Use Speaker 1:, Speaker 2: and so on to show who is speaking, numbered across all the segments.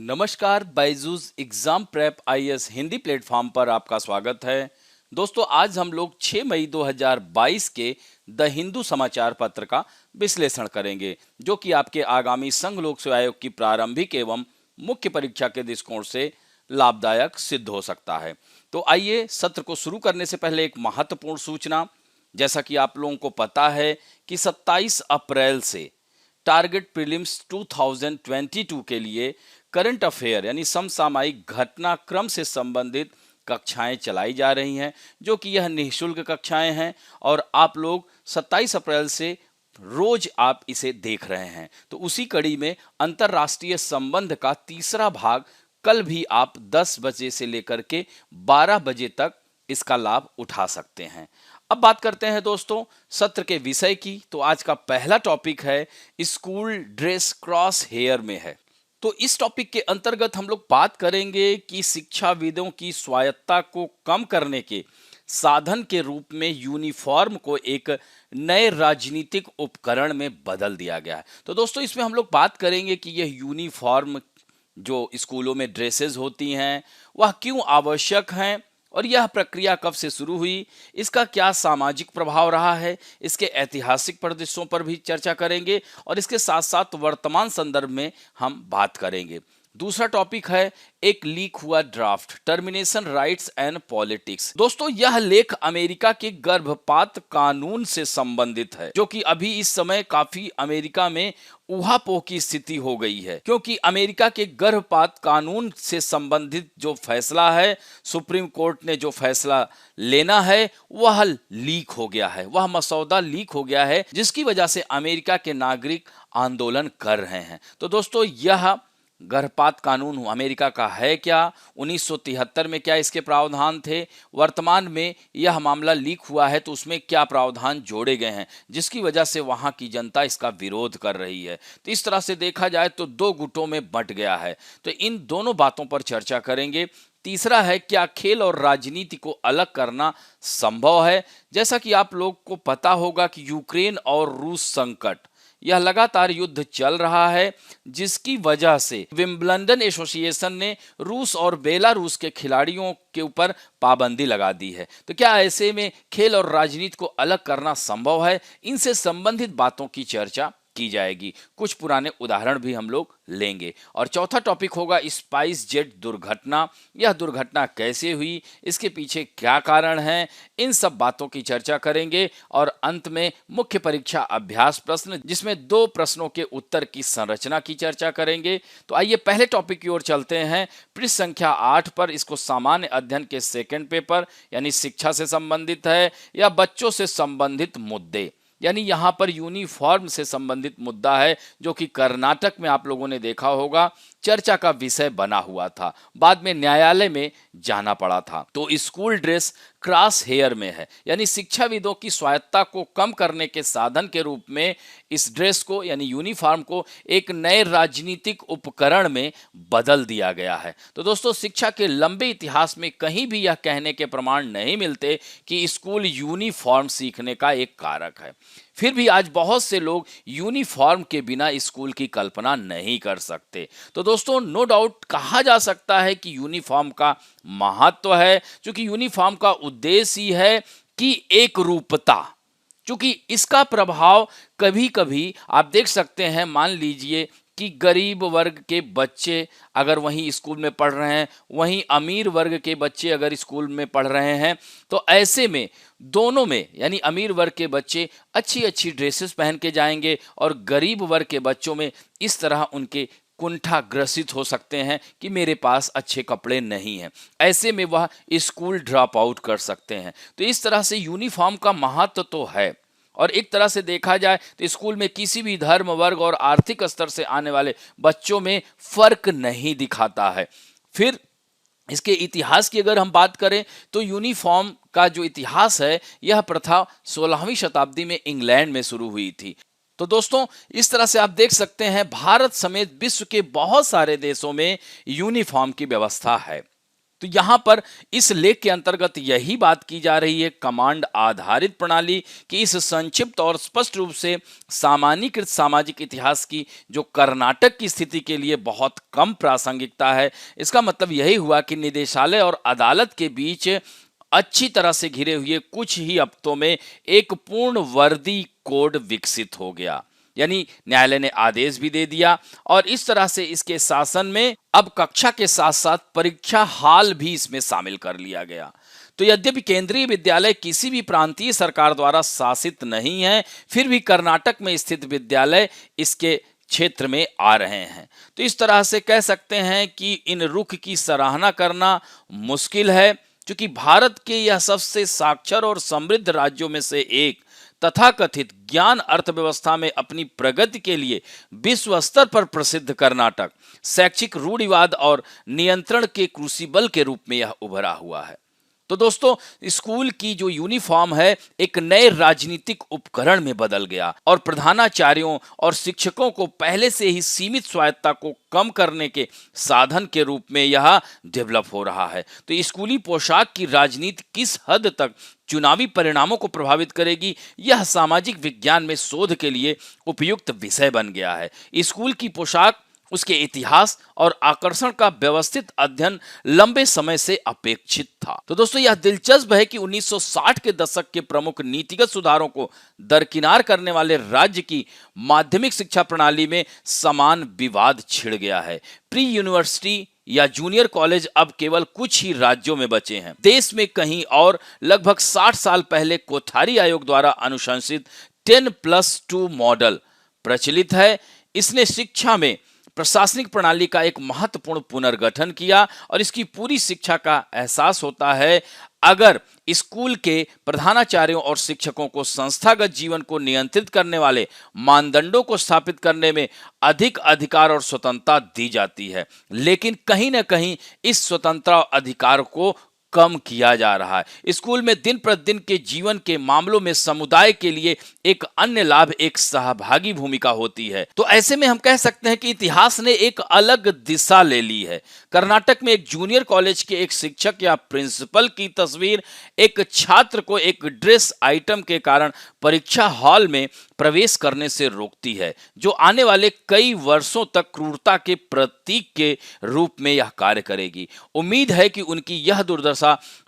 Speaker 1: नमस्कार, Byju's exam prep IAS Hindi platform पर आपका स्वागत है। दोस्तों, आज हम लोग 6 मई 2022 के द हिंदू समाचार पत्र का विश्लेषण करेंगे, जो कि आपके आगामी संघ लोक सेवा आयोग की प्रारंभिक एवं मुख्य परीक्षा के दृष्टिकोण से लाभदायक सिद्ध हो सकता है। तो आइए सत्र को शुरू करने से पहले एक महत्वपूर्ण सूचना। जैसा कि आप लोगों को पता है कि 27 अप्रैल से टारगेट प्रीलिम्स 2022 के लिए करंट अफेयर यानी समसामयिक घटनाक्रम से संबंधित कक्षाएं चलाई जा रही हैं, जो कि यह निःशुल्क कक्षाएं हैं और आप लोग 27 अप्रैल से रोज आप इसे देख रहे हैं। तो उसी कड़ी में अंतर्राष्ट्रीय संबंध का तीसरा भाग कल भी आप 10 बजे से लेकर के 12 बजे तक इसका लाभ उठा सकते हैं। अब बात करते हैं दोस्तों सत्र के विषय की। तो आज का पहला टॉपिक है स्कूल ड्रेस क्रॉस हेयर में है। तो इस टॉपिक के अंतर्गत हम लोग बात करेंगे कि शिक्षाविदों की स्वायत्तता को कम करने के साधन के रूप में यूनिफॉर्म को एक नए राजनीतिक उपकरण में बदल दिया गया है। तो दोस्तों इसमें हम लोग बात करेंगे कि यह यूनिफॉर्म जो स्कूलों में ड्रेसेस होती हैं वह क्यों आवश्यक हैं और यह प्रक्रिया कब से शुरू हुई, इसका क्या सामाजिक प्रभाव रहा है, इसके ऐतिहासिक परिदृश्यों पर भी चर्चा करेंगे और इसके साथ साथ वर्तमान संदर्भ में हम बात करेंगे। दूसरा टॉपिक है एक लीक हुआ draft, termination rights and politics. दोस्तों यह लेख अमेरिका के गर्भपात कानून से संबंधित है, जो कि अभी इस समय काफी अमेरिका में ऊहापोह की स्थिति हो गई है, क्योंकि अमेरिका के गर्भपात कानून से संबंधित जो फैसला है, सुप्रीम कोर्ट ने जो फैसला लेना है वह लीक हो गया है, वह मसौदा लीक हो गया है, जिसकी वजह से अमेरिका के नागरिक आंदोलन कर रहे हैं। तो दोस्तों यह गर्भपात कानून अमेरिका का है क्या, 1973 में क्या इसके प्रावधान थे, वर्तमान में यह मामला लीक हुआ है तो उसमें क्या प्रावधान जोड़े गए हैं, जिसकी वजह से वहां की जनता इसका विरोध कर रही है। तो इस तरह से देखा जाए तो दो गुटों में बंट गया है। तो इन दोनों बातों पर चर्चा करेंगे। तीसरा है क्या खेल और राजनीति को अलग करना संभव है। जैसा कि आप लोग को पता होगा कि यूक्रेन और रूस संकट, यह लगातार युद्ध चल रहा है, जिसकी वजह से विंबलडन एसोसिएशन ने रूस और बेलारूस के खिलाड़ियों के ऊपर पाबंदी लगा दी है। तो क्या ऐसे में खेल और राजनीति को अलग करना संभव है, इनसे संबंधित बातों की चर्चा की जाएगी। कुछ पुराने उदाहरण भी हम लोग लेंगे। और चौथा टॉपिक होगा स्पाइस जेट दुर्घटना। यह दुर्घटना कैसे हुई, इसके पीछे क्या कारण हैं, इन सब बातों की चर्चा करेंगे। और अंत में मुख्य परीक्षा अभ्यास प्रश्न, जिसमें 2 प्रश्नों के उत्तर की संरचना की चर्चा करेंगे। तो आइए पहले टॉपिक की ओर चलते हैं, पृष्ठ संख्या 8 पर। इसको सामान्य अध्ययन के सेकंड पेपर यानी शिक्षा से संबंधित है या बच्चों से संबंधित मुद्दे, यानी यहां पर यूनिफॉर्म से संबंधित मुद्दा है, जो कि कर्नाटक में आप लोगों ने देखा होगा चर्चा का विषय बना हुआ था, बाद में न्यायालय में जाना पड़ा था। तो स्कूल ड्रेस क्रॉस हेयर में है, यानी शिक्षाविदों की स्वायत्तता को कम करने के साधन के रूप में इस ड्रेस को यानी यूनिफॉर्म को एक नए राजनीतिक उपकरण में बदल दिया गया है। तो दोस्तों शिक्षा के लंबे इतिहास में कहीं भी यह कहने के प्रमाण नहीं मिलते कि स्कूल यूनिफॉर्म सीखने का एक कारक है। फिर भी आज बहुत से लोग यूनिफॉर्म के बिना स्कूल की कल्पना नहीं कर सकते। तो दोस्तों नो डाउट कहा जा सकता है कि यूनिफॉर्म का महत्व है, क्योंकि यूनिफॉर्म का उद्देश्य ही है कि एक रूपता, क्योंकि इसका प्रभाव कभी कभी आप देख सकते हैं, मान लीजिए कि गरीब वर्ग के बच्चे अगर वहीं स्कूल में पढ़ रहे हैं, वहीं अमीर वर्ग के बच्चे अगर स्कूल में पढ़ रहे हैं, तो ऐसे में दोनों में यानी अमीर वर्ग के बच्चे अच्छी अच्छी ड्रेसेस पहन के जाएंगे और गरीब वर्ग के बच्चों में इस तरह उनके कुंठा ग्रसित हो सकते हैं कि मेरे पास अच्छे कपड़े नहीं हैं। ऐसे में वह स्कूल ड्रॉप आउट कर सकते हैं। तो इस तरह से यूनिफॉर्म का महत्व तो है, और एक तरह से देखा जाए तो स्कूल में किसी भी धर्म, वर्ग और आर्थिक स्तर से आने वाले बच्चों में फर्क नहीं दिखाता है। फिर इसके इतिहास की अगर हम बात करें तो यूनिफॉर्म का जो इतिहास है, यह प्रथा 16वीं शताब्दी में इंग्लैंड में शुरू हुई थी। तो दोस्तों इस तरह से आप देख सकते हैं भारत समेत विश्व के बहुत सारे देशों में यूनिफॉर्म की व्यवस्था है। तो यहाँ पर इस लेख के अंतर्गत यही बात की जा रही है, कमांड आधारित प्रणाली की इस संक्षिप्त और स्पष्ट रूप से सामान्यीकृत सामाजिक इतिहास की जो कर्नाटक की स्थिति के लिए बहुत कम प्रासंगिकता है। इसका मतलब यही हुआ कि निदेशालय और अदालत के बीच अच्छी तरह से घिरे हुए कुछ ही हफ्तों में एक पूर्ण वर्दी कोड विकसित हो गया। यानी न्यायालय ने आदेश भी दे दिया और इस तरह से इसके शासन में अब कक्षा के साथ साथ परीक्षा हाल भी इसमें शामिल कर लिया गया। तो यद्यपि केंद्रीय विद्यालय किसी भी प्रांतीय सरकार द्वारा शासित नहीं है, फिर भी कर्नाटक में स्थित विद्यालय इसके क्षेत्र में आ रहे हैं। तो इस तरह से कह सकते हैं कि इन रुख की सराहना करना मुश्किल है, क्योंकि भारत के यह सबसे साक्षर और समृद्ध राज्यों में से एक तथाकथित ज्ञान अर्थव्यवस्था में अपनी प्रगति के लिए विश्व स्तर पर प्रसिद्ध कर्नाटक शैक्षिक रूढ़िवाद और नियंत्रण के क्रूसिबल के रूप में यह उभरा हुआ है। तो दोस्तों, स्कूल की जो यूनिफॉर्म है एक नए राजनीतिक उपकरण में बदल गया और प्रधानाचार्यों और शिक्षकों को पहले से ही सीमित स्वायत्तता को कम करने के साधन के रूप में यह डेवलप हो रहा है। तो स्कूली पोशाक की राजनीति किस हद तक चुनावी परिणामों को प्रभावित करेगी, यह सामाजिक विज्ञान में शोध के लिए उपयुक्त विषय बन गया है। स्कूल की पोशाक, उसके इतिहास और आकर्षण का व्यवस्थित अध्ययन लंबे समय से अपेक्षित था। तो दोस्तों, यह दिलचस्प है कि 1960 के दशक के प्रमुख नीतिगत सुधारों को दरकिनार करने वाले राज्य की माध्यमिक शिक्षा प्रणाली में समान विवाद छिड़ गया है। प्री यूनिवर्सिटी या जूनियर कॉलेज अब केवल कुछ ही राज्यों में बचे हैं। देश में कहीं और लगभग 60 साल पहले कोठारी आयोग द्वारा अनुशंसित 10+2 मॉडल प्रचलित है। इसने शिक्षा में प्रशासनिक प्रणाली का एक महत्वपूर्ण पुनर्गठन किया और इसकी पूरी शिक्षा का एहसास होता है अगर स्कूल के प्रधानाचार्यों और शिक्षकों को संस्थागत जीवन को नियंत्रित करने वाले मानदंडों को स्थापित करने में अधिक अधिकार और स्वतंत्रता दी जाती है। लेकिन कहीं ना कहीं इस स्वतंत्रता और अधिकार को कम किया जा रहा है। स्कूल में दिन प्रतिदिन के जीवन के मामलों में समुदाय के लिए एक अन्य लाभ एक सहभागी भूमिका होती है। तो ऐसे में हम कह सकते हैं कि इतिहास ने एक अलग दिशा ले ली है। कर्नाटक में एक जूनियर कॉलेज के एक शिक्षक या प्रिंसिपल की तस्वीर एक छात्र को एक ड्रेस आइटम के कारण परीक्षा हॉल में प्रवेश करने से रोकती है, जो आने वाले कई वर्षों तक क्रूरता के प्रतीक के रूप में यह कार्य करेगी। उम्मीद है कि उनकी यह दुर्दशा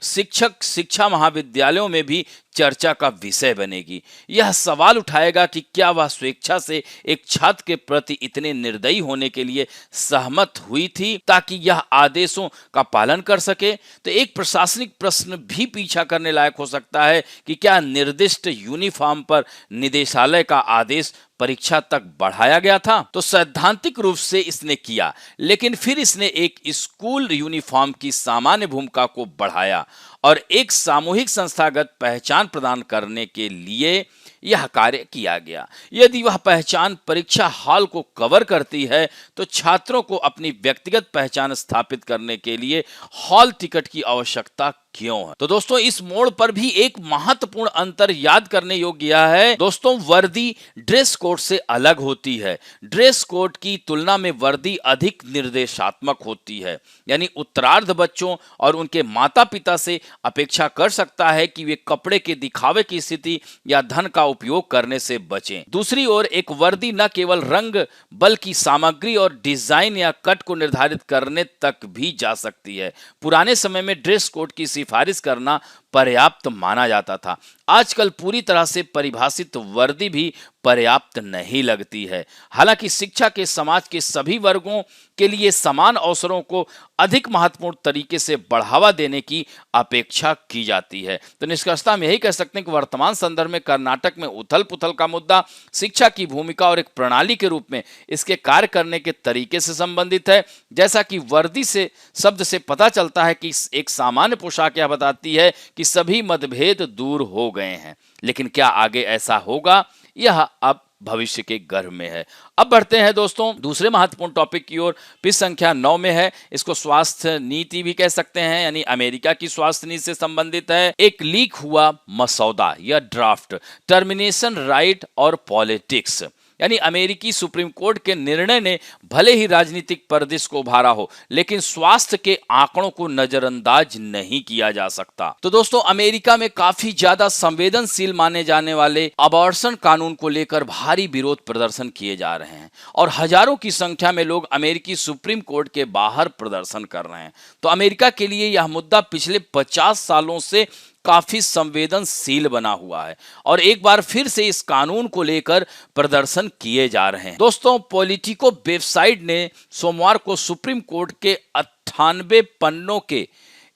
Speaker 1: शिक्षक शिक्षा महाविद्यालयों में भी चर्चा का विषय बनेगी। यह सवाल उठाएगा कि क्या वह स्वेच्छा से एक छात्र के प्रति इतने निर्दयी होने के लिए सहमत हुई थी ताकि यह आदेशों का पालन कर सके। तो एक प्रशासनिक प्रश्न भी पीछा करने लायक हो सकता है कि क्या निर्दिष्ट यूनिफॉर्म पर निदेशालय का आदेश परीक्षा तक बढ़ाया गया था? तो सैद्धांतिक रूप से इसने किया, लेकिन फिर इसने एक स्कूल यूनिफॉर्म की सामान्य भूमिका को बढ़ाया और एक सामूहिक संस्थागत पहचान प्रदान करने के लिए यह कार्य किया गया। यदि वह पहचान परीक्षा हॉल को कवर करती है तो छात्रों को अपनी व्यक्तिगत पहचान स्थापित करने के लिए हॉल टिकट की आवश्यकता क्यों है? तो दोस्तों, इस मोड़ पर भी एक महत्वपूर्ण अंतर याद करने योग्य यह है दोस्तों, वर्दी ड्रेस कोड से अलग होती है। ड्रेस कोड की तुलना में वर्दी अधिक निर्देशात्मक होती है, यानी उत्तरार्ध बच्चों और उनके माता पिता से अपेक्षा कर सकता है कि वे कपड़े के दिखावे की स्थिति या धन का उपयोग करने से बचें। दूसरी ओर एक वर्दी न केवल रंग बल्कि सामग्री और डिजाइन या कट को निर्धारित करने तक भी जा सकती है। पुराने समय में ड्रेस कोड की सिफारिश करना पर्याप्त माना जाता था। आजकल पूरी तरह से परिभाषित वर्दी भी पर्याप्त नहीं लगती है। हालांकि शिक्षा के समाज के सभी वर्गों के लिए समान अवसरों को अधिक महत्वपूर्ण तरीके से बढ़ावा देने की अपेक्षा की जाती है। तो निष्कर्षतः हम यही कह सकते हैं कि वर्तमान संदर्भ में कर्नाटक में उथल पुथल का मुद्दा शिक्षा की भूमिका और एक प्रणाली के रूप में इसके कार्य करने के तरीके से संबंधित है। जैसा कि वर्दी से शब्द से पता चलता है कि एक सामान्य पोशाक यह बताती है कि सभी मतभेद दूर हो गए हैं, लेकिन क्या आगे ऐसा होगा, यह अब भविष्य के गर्भ में है। अब बढ़ते हैं दोस्तों दूसरे महत्वपूर्ण टॉपिक की ओर। पृष्ठ संख्या 9 में है, इसको स्वास्थ्य नीति भी कह सकते हैं, यानी अमेरिका की स्वास्थ्य नीति से संबंधित है। एक लीक हुआ मसौदा या ड्राफ्ट, टर्मिनेशन राइट और पॉलिटिक्स। यानी अमेरिकी सुप्रीम कोर्ट के निर्णय ने भले ही राजनीतिक परिदृश्य को उभारा हो, लेकिन स्वास्थ्य के आंकड़ों को नजरअंदाज नहीं किया जा सकता। तो दोस्तों, अमेरिका में काफी ज्यादा संवेदनशील माने जाने वाले अबॉर्शन कानून को लेकर भारी विरोध प्रदर्शन किए जा रहे हैं और हजारों की संख्या में लोग अमेरिकी सुप्रीम कोर्ट के बाहर प्रदर्शन कर रहे हैं। तो अमेरिका के लिए यह मुद्दा पिछले 50 सालों से काफी संवेदनशील बना हुआ है और एक बार फिर से इस कानून को लेकर प्रदर्शन किए जा रहे हैं। दोस्तों, पॉलिटिको वेबसाइट ने सोमवार को सुप्रीम कोर्ट के 98 पन्नों के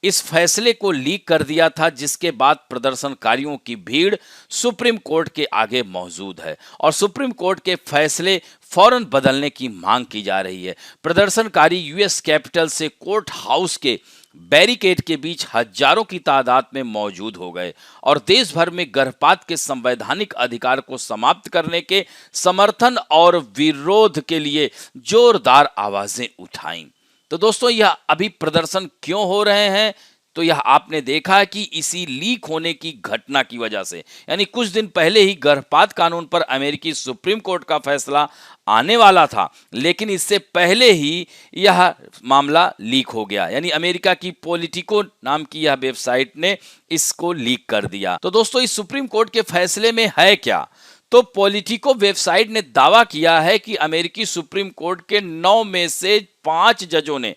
Speaker 1: इस फैसले को लीक कर दिया था, जिसके बाद प्रदर्शनकारियों की भीड़ सुप्रीम कोर्ट के आगे मौजूद है और सुप्रीम कोर्ट के फैसले फौरन बदलने की मांग की जा रही है। प्रदर्शनकारी यूएस कैपिटल से कोर्ट हाउस के बैरिकेड के बीच हजारों की तादाद में मौजूद हो गए और देश भर में गर्भपात के संवैधानिक अधिकार को समाप्त करने के समर्थन और विरोध के लिए जोरदार आवाजें उठाईं। तो दोस्तों, यह अभी प्रदर्शन क्यों हो रहे हैं? तो यह आपने देखा कि इसी लीक होने की घटना की वजह से, यानी कुछ दिन पहले ही गर्भपात कानून पर अमेरिकी सुप्रीम कोर्ट का फैसला आने वाला था, लेकिन इससे पहले ही यह मामला लीक हो गया। यानी अमेरिका की पॉलिटिको नाम की यह वेबसाइट ने इसको लीक कर दिया। तो दोस्तों, इस सुप्रीम कोर्ट के फैसले में है क्या? तो पॉलिटिको वेबसाइट ने दावा किया है कि अमेरिकी सुप्रीम कोर्ट के 9 में से 5 जजों ने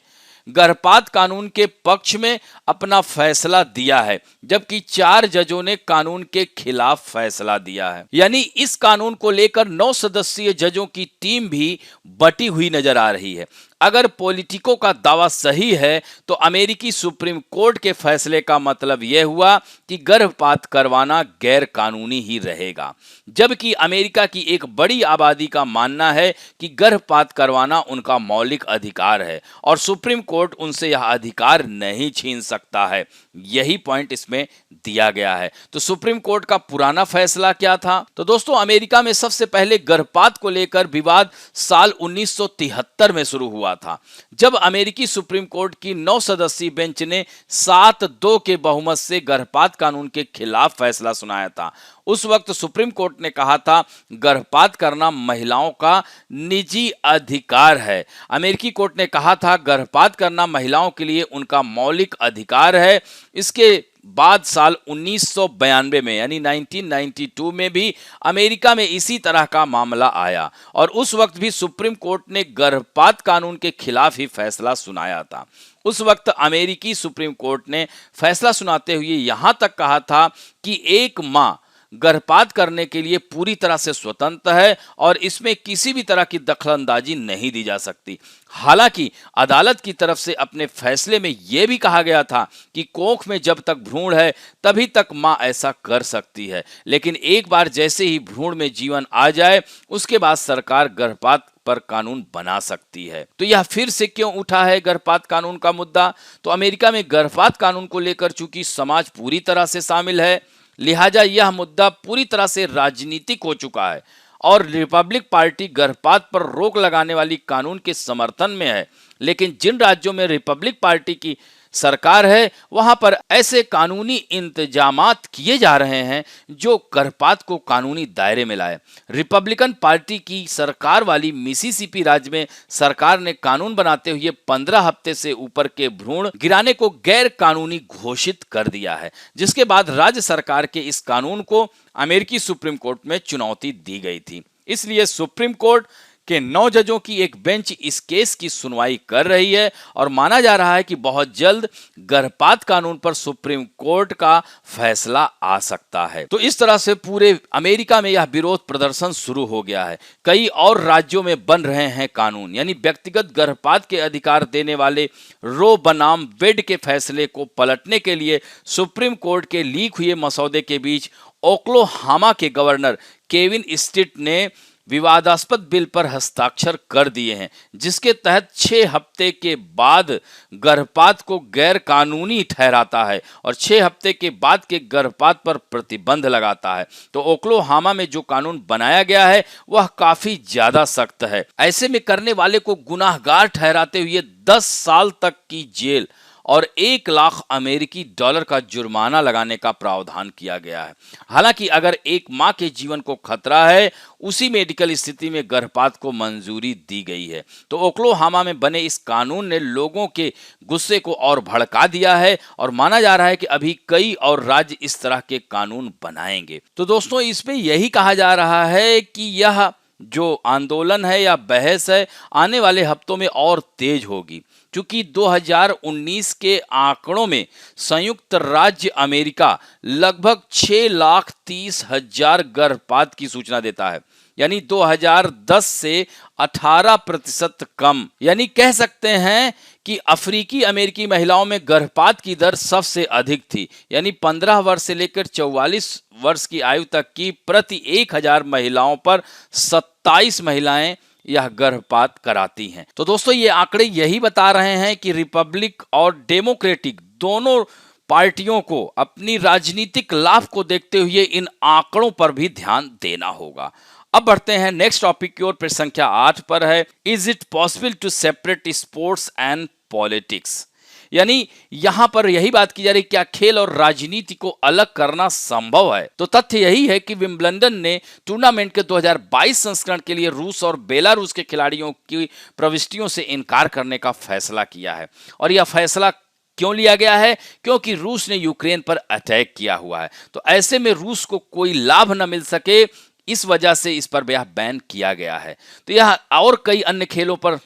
Speaker 1: गर्भपात कानून के पक्ष में अपना फैसला दिया है, जबकि 4 जजों ने कानून के खिलाफ फैसला दिया है। यानी इस कानून को लेकर 9 सदस्यीय जजों की टीम भी बटी हुई नजर आ रही है। अगर पॉलिटिको का दावा सही है तो अमेरिकी सुप्रीम कोर्ट के फैसले का मतलब यह हुआ कि गर्भपात करवाना गैर कानूनी ही रहेगा, जबकि अमेरिका की एक बड़ी आबादी का मानना है कि गर्भपात करवाना उनका मौलिक अधिकार है और सुप्रीम कोर्ट उनसे यह अधिकार नहीं छीन सकता है। यही पॉइंट इसमें दिया गया है। तो सुप्रीम कोर्ट का पुराना फैसला क्या था? तो दोस्तों, अमेरिका में सबसे पहले गर्भपात को लेकर विवाद साल 1973 में शुरू हुआ था, जब अमेरिकी सुप्रीम कोर्ट की 9 सदस्यीय बेंच ने 7-2 के बहुमत से गर्भपात कानून के खिलाफ फैसला सुनाया था। उस वक्त सुप्रीम कोर्ट ने कहा था गर्भपात करना महिलाओं का निजी अधिकार है। अमेरिकी कोर्ट ने कहा था गर्भपात करना महिलाओं के लिए उनका मौलिक अधिकार है। इसके बाद साल 1992 में यानी 1992 में भी अमेरिका में इसी तरह का मामला आया और उस वक्त भी सुप्रीम कोर्ट ने गर्भपात कानून के खिलाफ ही फैसला सुनाया था। उस वक्त अमेरिकी सुप्रीम कोर्ट ने फैसला सुनाते हुए यहां तक कहा था कि एक मां गर्भपात करने के लिए पूरी तरह से स्वतंत्र है और इसमें किसी भी तरह की दखलंदाजी नहीं दी जा सकती। हालांकि अदालत की तरफ से अपने फैसले में यह भी कहा गया था कि कोख में जब तक भ्रूण है तभी तक मां ऐसा कर सकती है, लेकिन एक बार जैसे ही भ्रूण में जीवन आ जाए उसके बाद सरकार गर्भपात पर कानून बना सकती है। तो यह फिर से क्यों उठा है गर्भपात कानून का मुद्दा? तो अमेरिका में गर्भपात कानून को लेकर चूंकि समाज पूरी तरह से शामिल है, लिहाजा यह मुद्दा पूरी तरह से राजनीतिक हो चुका है और रिपब्लिक पार्टी गर्भपात पर रोक लगाने वाली कानून के समर्थन में है। लेकिन जिन राज्यों में रिपब्लिक पार्टी की सरकार है वहां पर ऐसे कानूनी इंतजामात किए जा रहे हैं जो गर्भपात को कानूनी दायरे में लाए। रिपब्लिकन पार्टी की सरकार वाली मिसिसिपी राज्य में सरकार ने कानून बनाते हुए 15 हफ्ते से ऊपर के भ्रूण गिराने को गैर कानूनी घोषित कर दिया है, जिसके बाद राज्य सरकार के इस कानून को अमेरिकी सुप्रीम कोर्ट में चुनौती दी गई थी। इसलिए सुप्रीम कोर्ट के 9 जजों की एक बेंच इस केस की सुनवाई कर रही है और माना जा रहा है कि बहुत जल्द गर्भपात कानून पर सुप्रीम कोर्ट का फैसला आ सकता है। तो इस तरह से पूरे अमेरिका में यह विरोध प्रदर्शन शुरू हो गया है। कई और राज्यों में बन रहे हैं कानून, यानी व्यक्तिगत गर्भपात के अधिकार देने वाले रो बनाम वेड के फैसले को पलटने के लिए सुप्रीम कोर्ट के लीक हुए मसौदे के बीच ओक्लाहोमा के गवर्नर केविन स्टिट ने विवादास्पद बिल पर हस्ताक्षर कर दिए हैं, जिसके तहत 6 हफ्ते के बाद गर्भपात को गैर कानूनी ठहराता है और 6 हफ्ते के बाद के गर्भपात पर प्रतिबंध लगाता है। तो ओक्लाहोमा में जो कानून बनाया गया है वह काफी ज्यादा सख्त है। ऐसे में करने वाले को गुनाहगार ठहराते हुए 10 साल तक की जेल और 1 लाख अमेरिकी डॉलर का जुर्माना लगाने का प्रावधान किया गया है। हालांकि अगर एक मां के जीवन को खतरा है, उसी मेडिकल स्थिति में गर्भपात को मंजूरी दी गई है। तो ओक्लाहोमा में बने इस कानून ने लोगों के गुस्से को और भड़का दिया है और माना जा रहा है कि अभी कई और राज्य इस तरह के कानून बनाएंगे। तो दोस्तों, इसमें यही कहा जा रहा है कि यह जो आंदोलन है या बहस है, आने वाले हफ्तों में और तेज होगी, क्योंकि 2019 के आंकड़ों में संयुक्त राज्य अमेरिका लगभग 6,30,000 गर्भपात की सूचना देता है, यानी 2010 से 18% कम। यानी कह सकते हैं कि अफ्रीकी अमेरिकी महिलाओं में गर्भपात की दर सबसे अधिक थी, यानी 15 वर्ष से लेकर 44 वर्ष की आयु तक की प्रति 1,000 महिलाओं पर 27 महिलाएं यह गर्भपात कराती हैं। तो दोस्तों, ये आंकड़े यही बता रहे हैं कि रिपब्लिक और डेमोक्रेटिक दोनों पार्टियों को अपनी राजनीतिक लाभ को देखते हुए इन आंकड़ों पर भी ध्यान देना होगा। अब बढ़ते हैं नेक्स्ट टॉपिक की ओर। प्रश्न संख्या 8 पर है, is it possible to separate sports and politics? यानी यहां पर यही बात की जा रही है, क्या खेल और राजनीति को अलग करना संभव है? तो तथ्य यही है कि विंबलडन ने टूर्नामेंट के 2022 संस्करण के लिए रूस और बेलारूस के खिलाड़ियों की प्रविष्टियों से इनकार करने का फैसला किया है। और यह फैसला क्यों लिया गया है? क्योंकि रूस ने यूक्रेन पर अटैक किया हुआ है। तो ऐसे में रूस को कोई लाभ न मिल सके, इस वजह से इस पर यह बैन किया गया है। तो यह और कई अन्य खेलों पर,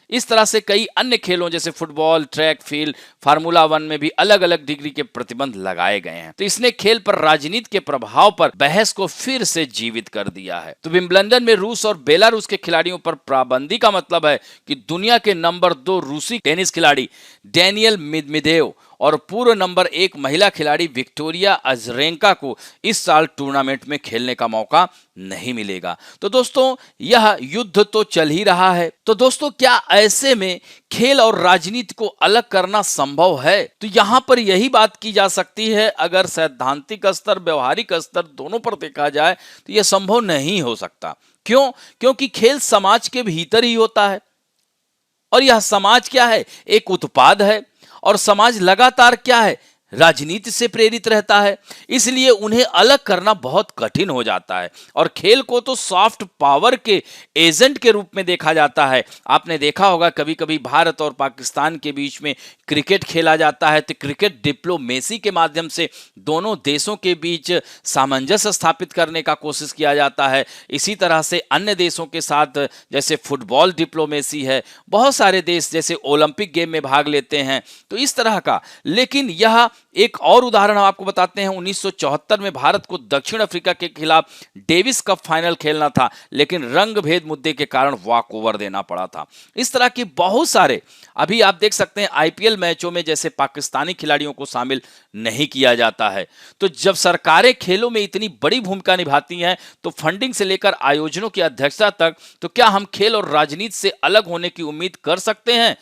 Speaker 1: इस तरह से कई अन्य खेलों जैसे फुटबॉल, ट्रैक, फील्ड, फार्मूला 1 में भी अलग अलग डिग्री के प्रतिबंध लगाए गए हैं। तो इसने खेल पर राजनीति के प्रभाव पर बहस को फिर से जीवित कर दिया है। तो विंबलडन में रूस और बेलारूस के खिलाड़ियों पर पाबंदी का मतलब है कि दुनिया के नंबर 2 रूसी टेनिस खिलाड़ी डेनियल मेदवेदेव और पूर्व नंबर 1 महिला खिलाड़ी विक्टोरिया अजरेंका को इस साल टूर्नामेंट में खेलने का मौका नहीं मिलेगा। तो दोस्तों, यह युद्ध तो चल ही रहा है। तो दोस्तों, क्या ऐसे में खेल और राजनीति को अलग करना संभव है? तो यहां पर यही बात की जा सकती है, अगर सैद्धांतिक स्तर, व्यवहारिक स्तर दोनों पर देखा जाए तो यह संभव नहीं हो सकता। क्यों? क्योंकि खेल समाज के भीतर ही होता है और यह समाज क्या है? एक उत्पाद है। और समाज लगातार क्या है? राजनीति से प्रेरित रहता है। इसलिए उन्हें अलग करना बहुत कठिन हो जाता है। और खेल को तो सॉफ्ट पावर के एजेंट के रूप में देखा जाता है। आपने देखा होगा कभी कभी भारत और पाकिस्तान के बीच में क्रिकेट खेला जाता है, तो क्रिकेट डिप्लोमेसी के माध्यम से दोनों देशों के बीच सामंजस्य स्थापित करने का कोशिश किया जाता है। इसी तरह से अन्य देशों के साथ, जैसे फुटबॉल डिप्लोमेसी है, बहुत सारे देश जैसे ओलंपिक गेम में भाग लेते हैं, तो इस तरह का। लेकिन यह एक और उदाहरण हम आपको बताते हैं। 1974 में भारत को दक्षिण अफ्रीका के खिलाफ डेविस कप फाइनल खेलना था, लेकिन रंग भेद मुद्दे के कारण वॉक ओवर देना पड़ा था। इस तरह के बहुत सारे, अभी आप देख सकते हैं आईपीएल मैचों में जैसे पाकिस्तानी खिलाड़ियों को शामिल नहीं किया जाता है। तो जब सरकारें खेलों में इतनी बड़ी भूमिका निभाती हैं, तो फंडिंग से लेकर आयोजनों की अध्यक्षता तक, तो क्या हम खेल और राजनीति से अलग होने की उम्मीद कर सकते हैं?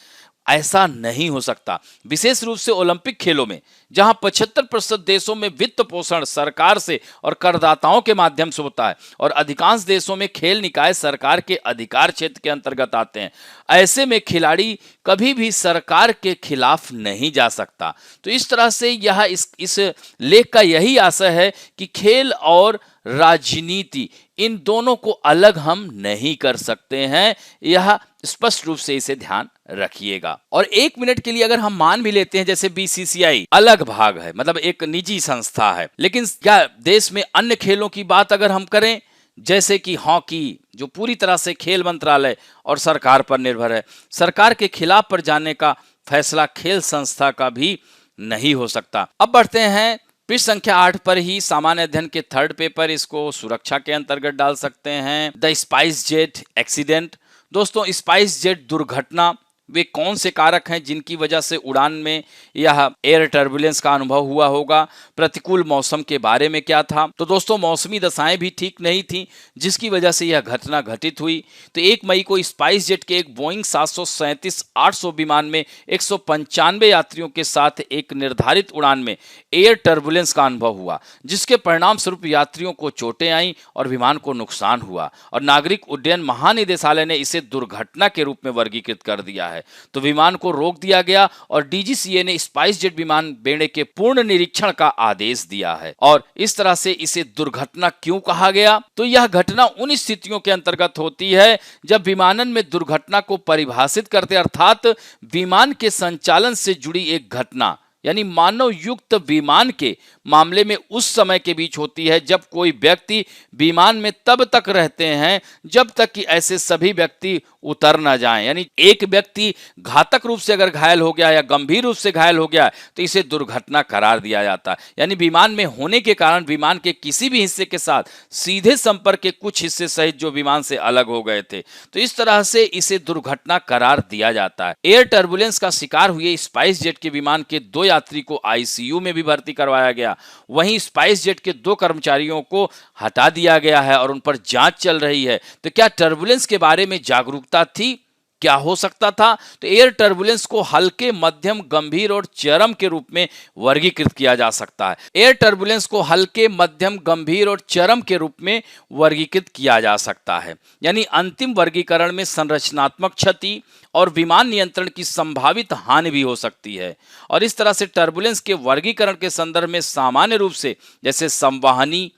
Speaker 1: ऐसा नहीं हो सकता। विशेष रूप से ओलंपिक खेलों में, जहां 75% देशों में वित्त पोषण सरकार से और करदाताओं के माध्यम से होता है और अधिकांश देशों में खेल निकाय सरकार के अधिकार क्षेत्र के अंतर्गत आते हैं, ऐसे में खिलाड़ी कभी भी सरकार के खिलाफ नहीं जा सकता। तो इस तरह से यह इस लेख का यही आशय है कि खेल और राजनीति, इन दोनों को अलग हम नहीं कर सकते हैं। यह स्पष्ट रूप से इसे ध्यान रखिएगा। और 1 मिनट के लिए अगर हम मान भी लेते हैं जैसे बीसीसीआई अलग भाग है, मतलब एक निजी संस्था है, लेकिन क्या देश में अन्य खेलों की बात अगर हम करें, जैसे कि हॉकी, जो पूरी तरह से खेल मंत्रालय और सरकार पर निर्भर है, सरकार के खिलाफ पर जाने का फैसला खेल संस्था का भी नहीं हो सकता। अब बढ़ते हैं पृष्ठ संख्या 8 पर ही, सामान्य अध्ययन के 3rd पेपर, इसको सुरक्षा के अंतर्गत डाल सकते हैं। The spice jet accident. दोस्तों, स्पाइस जेट दुर्घटना, वे कौन से कारक हैं जिनकी वजह से उड़ान में यह एयर टर्बुलेंस का अनुभव हुआ होगा? प्रतिकूल मौसम के बारे में क्या था? तो दोस्तों, मौसमी दशाएं भी ठीक नहीं थी, जिसकी वजह से यह घटना घटित हुई। तो 1 मई को स्पाइस जेट के एक बोइंग 737-800 विमान में 195 यात्रियों के साथ एक निर्धारित उड़ान में एयर टर्बुलेंस का अनुभव हुआ, जिसके परिणाम स्वरूप यात्रियों को चोटें आईं और विमान को नुकसान हुआ। और नागरिक उड्डयन महानिदेशालय ने इसे दुर्घटना के रूप में वर्गीकृत कर दिया है। है। तो विमान को रोक दिया गया और डीजीसीए ने स्पाइस जेट विमान बेड़े के पूर्ण निरीक्षण का आदेश दिया है। और इस तरह से इसे दुर्घटना क्यों कहा गया? तो यह घटना उन स्थितियों के अंतर्गत होती है जब विमानन में दुर्घटना को परिभाषित करते अर्थात विमान के संचालन से जुड़ी एक घटना यानी मानव युक्त विमान के मामले में उस समय के बीच होती है जब कोई व्यक्ति विमान में तब तक रहते हैं जब तक कि ऐसे सभी व्यक्ति उतर ना जाएं। यानी एक व्यक्ति घातक रूप से अगर घायल हो गया या गंभीर रूप से घायल हो गया तो इसे दुर्घटना करार दिया जाता है। यानी विमान में होने के कारण विमान के किसी भी हिस्से के साथ सीधे संपर्क के कुछ हिस्से सहित जो विमान से अलग हो गए थे, तो इस तरह से इसे दुर्घटना करार दिया जाता है। एयर टर्बुलेंस का शिकार हुए स्पाइस जेट के विमान के 2 यात्री को आईसीयू में भी भर्ती करवाया गया। वहीं स्पाइस जेट के 2 कर्मचारियों को हटा दिया गया है और उन पर जांच चल रही है। तो क्या टर्बुलेंस के बारे में जागरूकता थी? क्या हो सकता था? तो एयर टर्बुलेंस को हल्के, मध्यम, गंभीर और चरम के रूप में वर्गीकृत किया जा सकता है। एयर टर्बुलेंस को हल्के, मध्यम, गंभीर और चरम के रूप में वर्गीकृत किया जा सकता है। यानी अंतिम वर्गीकरण में संरचनात्मक क्षति और विमान नियंत्रण की संभावित हानि भी हो सकती है। और इस तरह से टर्बुलेंस के वर्गीकरण के संदर्भ में सामान्य रूप से जैसे संवहनी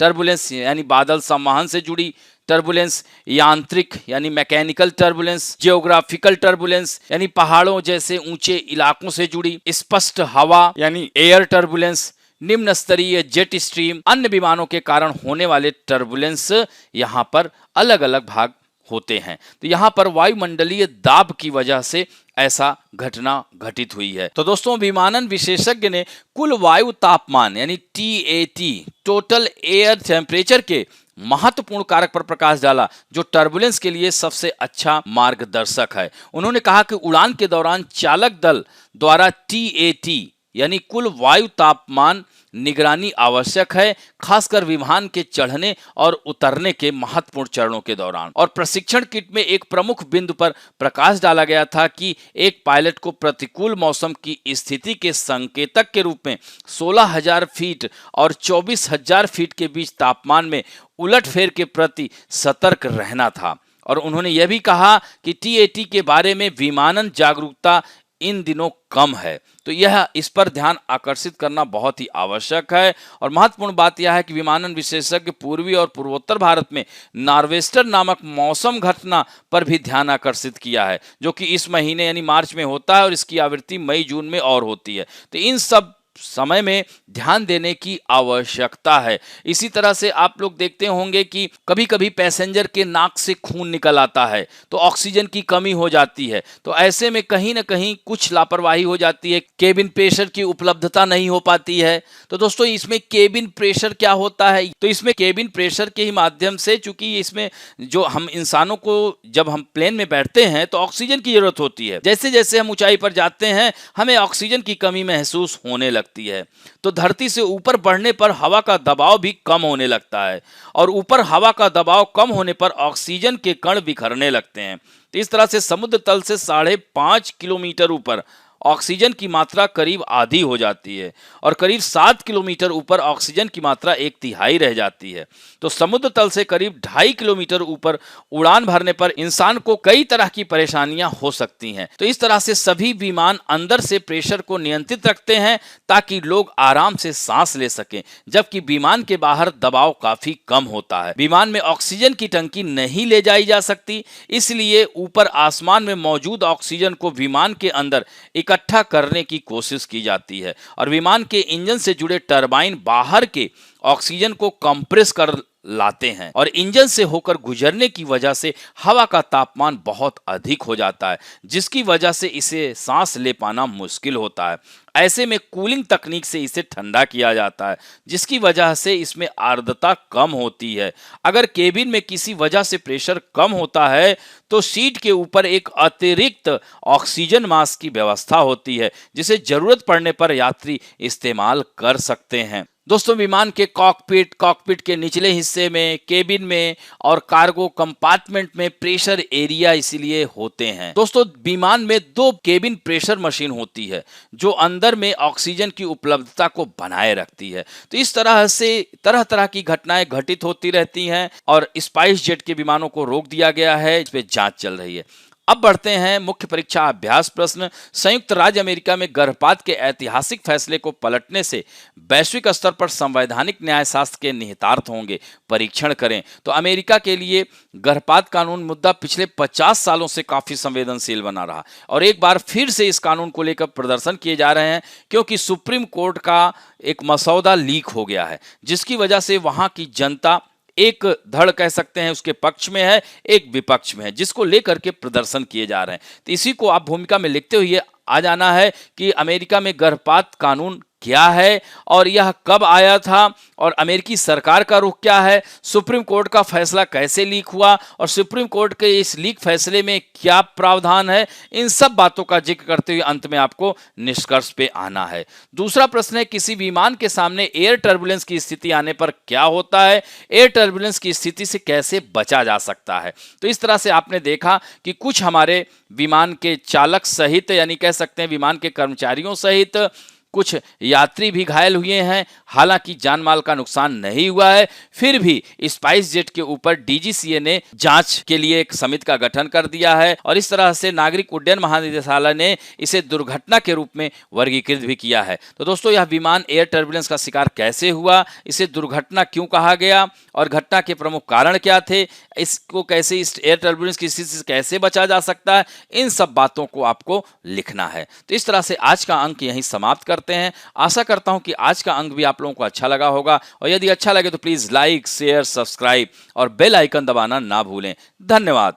Speaker 1: टर्बुलेंस यानी बादल संवहन से जुड़ी टर्बुलेंस, यांत्रिक यानी मैकेनिकल टर्बुलेंस, जियोग्राफिकल टर्बुलेंस यानी पहाड़ों जैसे ऊंचे इलाकों से जुड़ी, स्पष्ट हवा यानी एयर टर्बुलेंस, निम्न स्तरीय जेट स्ट्रीम, अन्य विमानों के कारण होने वाले टर्बुलेंस यहाँ पर अलग अलग भाग होते हैं। तो यहाँ पर वायुमंडलीय दाब की वजह से ऐसा घटना घटित हुई है। तो दोस्तों, विमानन विशेषज्ञ ने कुल वायु तापमान यानी TAT टोटल एयर टेम्परेचर के महत्वपूर्ण कारक पर प्रकाश डाला जो टर्बुलेंस के लिए सबसे अच्छा मार्गदर्शक है। उन्होंने कहा कि उड़ान के दौरान चालक दल द्वारा TAT यानी कुल वायु तापमान निगरानी आवश्यक है, खासकर विमान के चढ़ने और उतरने के महत्वपूर्ण चरणों के दौरान। और प्रशिक्षण किट में एक प्रमुख बिंदु पर प्रकाश डाला गया था कि एक पायलट को प्रतिकूल मौसम की स्थिति के संकेतक के रूप में 16,000 फीट और 24,000 फीट के बीच तापमान में उलटफेर के प्रति सतर्क रहना था। और उन्होंने यह भी कहा कि TAT के बारे में विमानन जागरूकता इन दिनों कम है, तो यह इस पर ध्यान आकर्षित करना बहुत ही आवश्यक है। और महत्वपूर्ण बात यह है कि विमानन विशेषज्ञ पूर्वी और पूर्वोत्तर भारत में नॉर्वेस्टर नामक मौसम घटना पर भी ध्यान आकर्षित किया है, जो कि इस महीने यानी मार्च में होता है और इसकी आवृत्ति मई जून में और होती है। तो इन सब समय में ध्यान देने की आवश्यकता है। इसी तरह से आप लोग देखते होंगे कि कभी कभी पैसेंजर के नाक से खून निकल आता है तो ऑक्सीजन की कमी हो जाती है। तो ऐसे में कहीं ना कहीं कुछ लापरवाही हो जाती है, केबिन प्रेशर की उपलब्धता नहीं हो पाती है। तो दोस्तों, इसमें केबिन प्रेशर क्या होता है? तो इसमें केबिन प्रेशर के ही माध्यम से, चूंकि इसमें जो हम इंसानों को जब हम प्लेन में बैठते हैं तो ऑक्सीजन की जरूरत होती है। जैसे जैसे हम ऊंचाई पर जाते हैं हमें ऑक्सीजन की कमी महसूस होने लगती है। तो धरती से ऊपर बढ़ने पर हवा का दबाव भी कम होने लगता है और ऊपर हवा का दबाव कम होने पर ऑक्सीजन के कण बिखरने लगते हैं। तो इस तरह से समुद्र तल से 5.5 किलोमीटर ऊपर ऑक्सीजन की मात्रा करीब आधी हो जाती है और करीब 7 किलोमीटर ऊपर ऑक्सीजन की मात्रा 1/3 रह जाती है। तो समुद्र तल से करीब 2.5 किलोमीटर ऊपर उड़ान भरने पर इंसान को कई तरह की परेशानियां हो सकती हैं। तो इस तरह से सभी विमान अंदर से प्रेशर को नियंत्रित रखते हैं ताकि लोग आराम से सांस ले सकें, जबकि विमान के बाहर दबाव काफी कम होता है। विमान में ऑक्सीजन की टंकी नहीं ले जाई जा सकती, इसलिए ऊपर आसमान में मौजूद ऑक्सीजन को विमान के अंदर इकट्ठा करने की कोशिश की जाती है और विमान के इंजन से जुड़े टरबाइन बाहर के ऑक्सीजन को कंप्रेस कर लाते हैं और इंजन से होकर गुजरने की वजह से हवा का तापमान बहुत अधिक हो जाता है, जिसकी वजह से इसे सांस ले पाना मुश्किल होता है। ऐसे में कूलिंग तकनीक से इसे ठंडा किया जाता है, जिसकी वजह से इसमें आर्द्रता कम होती है। अगर केबिन में किसी वजह से प्रेशर कम होता है तो सीट के ऊपर एक अतिरिक्त ऑक्सीजन मास्क की व्यवस्था होती है, जिसे जरूरत पड़ने पर यात्री इस्तेमाल कर सकते हैं। दोस्तों, विमान के कॉकपिट के निचले हिस्से में, केबिन में और कार्गो कंपार्टमेंट में प्रेशर एरिया इसीलिए होते हैं। दोस्तों, विमान में 2 केबिन प्रेशर मशीन होती है जो अंदर में ऑक्सीजन की उपलब्धता को बनाए रखती है। तो इस तरह से तरह तरह की घटनाएं घटित होती रहती हैं और स्पाइस जेट के विमानों को रोक दिया गया है, इस पे जांच चल रही है। अब बढ़ते हैं मुख्य परीक्षा अभ्यास प्रश्न। संयुक्त राज्य अमेरिका में गर्भपात के ऐतिहासिक फैसले को पलटने से वैश्विक स्तर पर संवैधानिक न्यायशास्त्र के निहितार्थ होंगे, परीक्षण करें। तो अमेरिका के लिए गर्भपात कानून मुद्दा पिछले 50 सालों से काफी संवेदनशील बना रहा और एक बार फिर से इस कानून को लेकर प्रदर्शन किए जा रहे हैं, क्योंकि सुप्रीम कोर्ट का एक मसौदा लीक हो गया है, जिसकी वजह से वहां की जनता एक धड़ कह सकते हैं उसके पक्ष में है, एक विपक्ष में है, जिसको लेकर के प्रदर्शन किए जा रहे हैं। तो इसी को आप भूमिका में लिखते हुए आ जाना है कि अमेरिका में गर्भपात कानून क्या है और यह कब आया था और अमेरिकी सरकार का रुख क्या है, सुप्रीम कोर्ट का फैसला कैसे लीक हुआ और सुप्रीम कोर्ट के इस लीक फैसले में क्या प्रावधान है। इन सब बातों का जिक्र करते हुए अंत में आपको निष्कर्ष पे आना है। दूसरा प्रश्न है, किसी विमान के सामने एयर टर्बुलेंस की स्थिति आने पर क्या होता है, एयर टर्बुलेंस की स्थिति से कैसे बचा जा सकता है। तो इस तरह से आपने देखा कि कुछ हमारे विमान के चालक सहित, यानी कह सकते हैं विमान के कर्मचारियों सहित कुछ यात्री भी घायल हुए हैं। हालांकि जान माल का नुकसान नहीं हुआ है, फिर भी स्पाइस जेट के ऊपर डीजीसीए ने जांच के लिए एक समिति का गठन कर दिया है और इस तरह से नागरिक उड्डयन महानिदेशालय ने इसे दुर्घटना के रूप में वर्गीकृत भी किया है। तो दोस्तों, यह विमान एयर टर्बुलेंस का शिकार कैसे हुआ, इसे दुर्घटना क्यों कहा गया और घटना के प्रमुख कारण क्या थे, इसको कैसे, इस एयर टर्बुलेंस की स्थिति से कैसे बचा जा सकता है, इन सब बातों को आपको लिखना है। तो इस तरह से आज का अंक यहीं समाप्त करते हैं। आशा करता हूं कि आज का अंक भी आप लोगों को अच्छा लगा होगा और यदि अच्छा लगे तो प्लीज लाइक, शेयर, सब्सक्राइब और बेल आइकन दबाना ना भूलें। धन्यवाद।